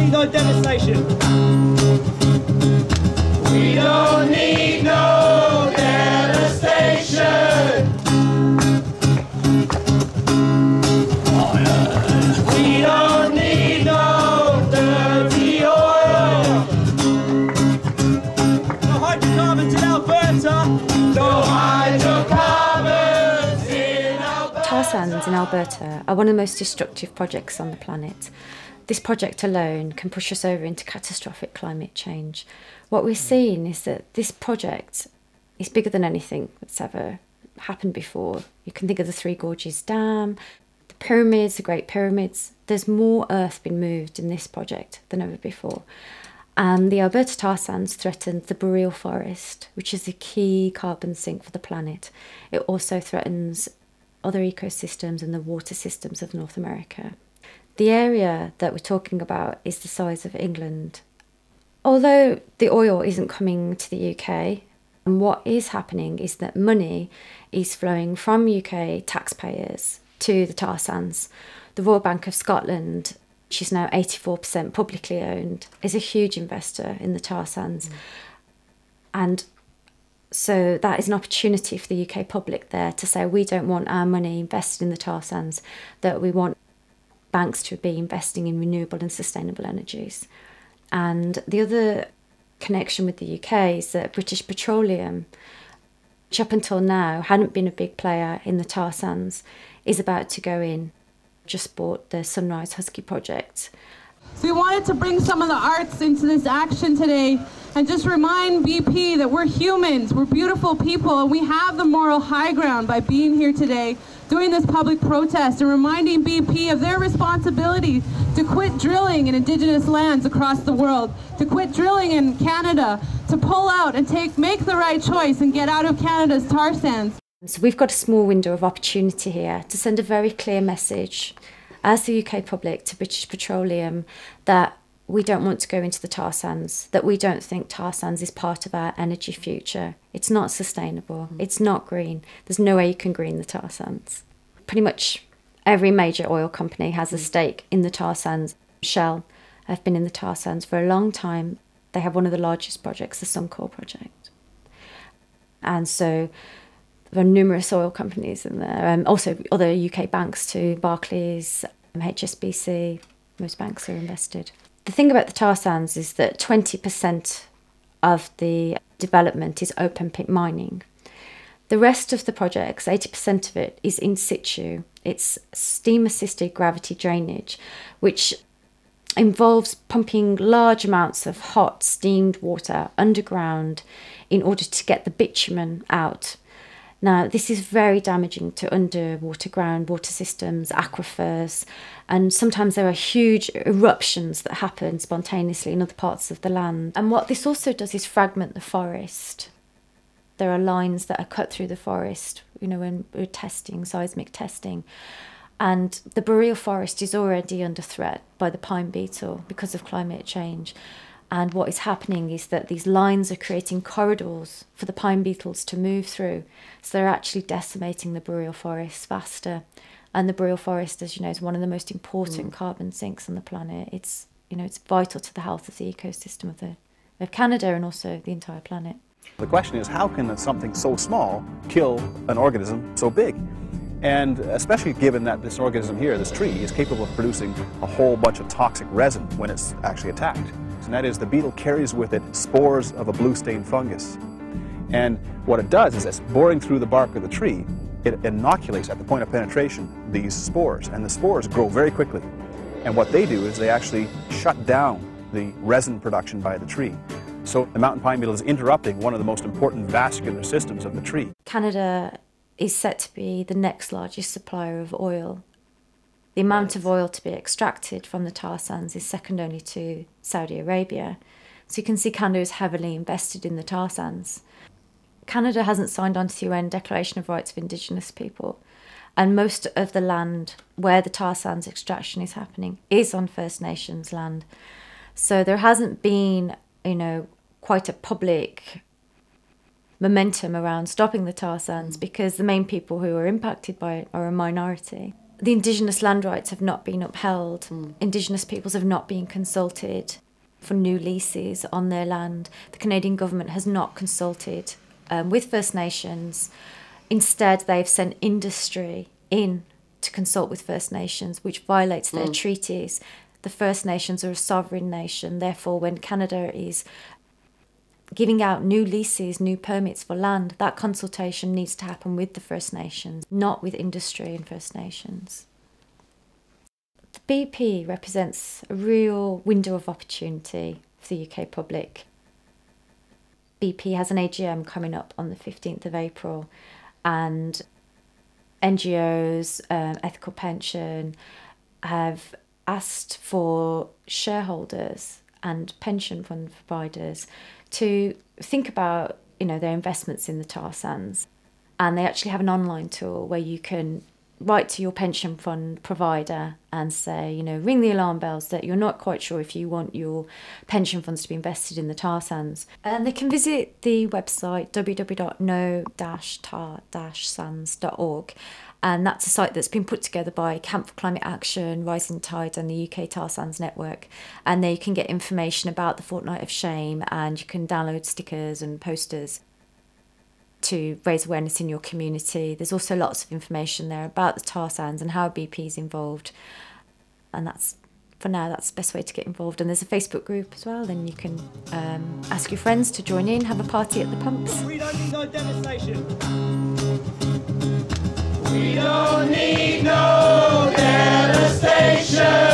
need no devastation. We don't need no devastation. We don't need no dirty oil. No hydrocarbons in Alberta. No hydrocarbons in Alberta. Tar sands in Alberta are one of the most destructive projects on the planet. This project alone can push us over into catastrophic climate change. What we're seeing is that this project is bigger than anything that's ever happened before. You can think of the Three Gorges Dam, the pyramids, the Great Pyramids. There's more earth being moved in this project than ever before. And the Alberta tar sands threaten the boreal forest, which is a key carbon sink for the planet. It also threatens other ecosystems and the water systems of North America. The area that we're talking about is the size of England. Although the oil isn't coming to the UK, and what is happening is that money is flowing from UK taxpayers to the tar sands. The Royal Bank of Scotland, which is now 84% publicly owned, is a huge investor in the tar sands. And so that is an opportunity for the UK public there to say, we don't want our money invested in the tar sands, that we want banks to be investing in renewable and sustainable energies. And the other connection with the UK is that British Petroleum, which up until now hadn't been a big player in the tar sands, is about to go in. Just bought the Sunrise Husky project. So we wanted to bring some of the arts into this action today and just remind BP that we're humans, we're beautiful people, and we have the moral high ground by being here today, doing this public protest and reminding BP of their responsibility to quit drilling in Indigenous lands across the world, to quit drilling in Canada, to pull out and make the right choice and get out of Canada's tar sands. So we've got a small window of opportunity here to send a very clear message as the UK public to British Petroleum that we don't want to go into the tar sands, that we don't think tar sands is part of our energy future. It's not sustainable, it's not green. There's no way you can green the tar sands. Pretty much every major oil company has a stake in the tar sands. Shell have been in the tar sands for a long time. They have one of the largest projects, the Suncor project. And so there are numerous oil companies in there, also other UK banks too, Barclays, HSBC, most banks are invested. The thing about the tar sands is that 20% of the development is open pit mining. The rest of the projects, 80% of it, is in situ. It's steam-assisted gravity drainage, which involves pumping large amounts of hot steamed water underground in order to get the bitumen out. Now, this is very damaging to underwater groundwater systems, aquifers, and sometimes there are huge eruptions that happen spontaneously in other parts of the land. And what this also does is fragment the forest. There are lines that are cut through the forest, when we're testing, seismic testing. And the boreal forest is already under threat by the pine beetle because of climate change. And what is happening is that these lines are creating corridors for the pine beetles to move through. So they're actually decimating the boreal forests faster. And the boreal forest, as you know, is one of the most important carbon sinks on the planet. It's vital to the health of the ecosystem of Canada and also the entire planet. The question is, how can something so small kill an organism so big? And especially given that this organism here, this tree, is capable of producing a whole bunch of toxic resin when it's actually attacked. And that is, the beetle carries with it spores of a blue stain fungus. And what it does is, it's boring through the bark of the tree, it inoculates at the point of penetration these spores, and the spores grow very quickly. And what they do is they actually shut down the resin production by the tree. So the mountain pine beetle is interrupting one of the most important vascular systems of the tree. Canada is set to be the next largest supplier of oil. The amount of oil to be extracted from the tar sands is second only to Saudi Arabia. So you can see Canada is heavily invested in the tar sands. Canada hasn't signed on to the UN Declaration of Rights of Indigenous People, and most of the land where the tar sands extraction is happening is on First Nations land. So there hasn't been, quite a public momentum around stopping the tar sands because the main people who are impacted by it are a minority. The Indigenous land rights have not been upheld. Indigenous peoples have not been consulted for new leases on their land. The Canadian government has not consulted with First Nations. Instead, they've sent industry in to consult with First Nations, which violates their treaties. The First Nations are a sovereign nation. Therefore, when Canada is giving out new leases, new permits for land, that consultation needs to happen with the First Nations, not with industry and First Nations. The BP represents a real window of opportunity for the UK public. BP has an AGM coming up on the 15th of April, and NGOs, Ethical Pension, have asked for shareholders and pension fund providers to think about, their investments in the tar sands. And they actually have an online tool where you can write to your pension fund provider and say, ring the alarm bells that you're not quite sure if you want your pension funds to be invested in the tar sands. And they can visit the website www.no-tar-sands.org. And that's a site that's been put together by Camp for Climate Action, Rising Tide and the UK Tar Sands Network. And there you can get information about the Fortnight of Shame, and you can download stickers and posters to raise awareness in your community. There's also lots of information there about the tar sands and how BP is involved. And that's the best way to get involved. And there's a Facebook group as well, and you can ask your friends to join in, have a party at the pumps. We don't need no devastation. We don't need no devastation.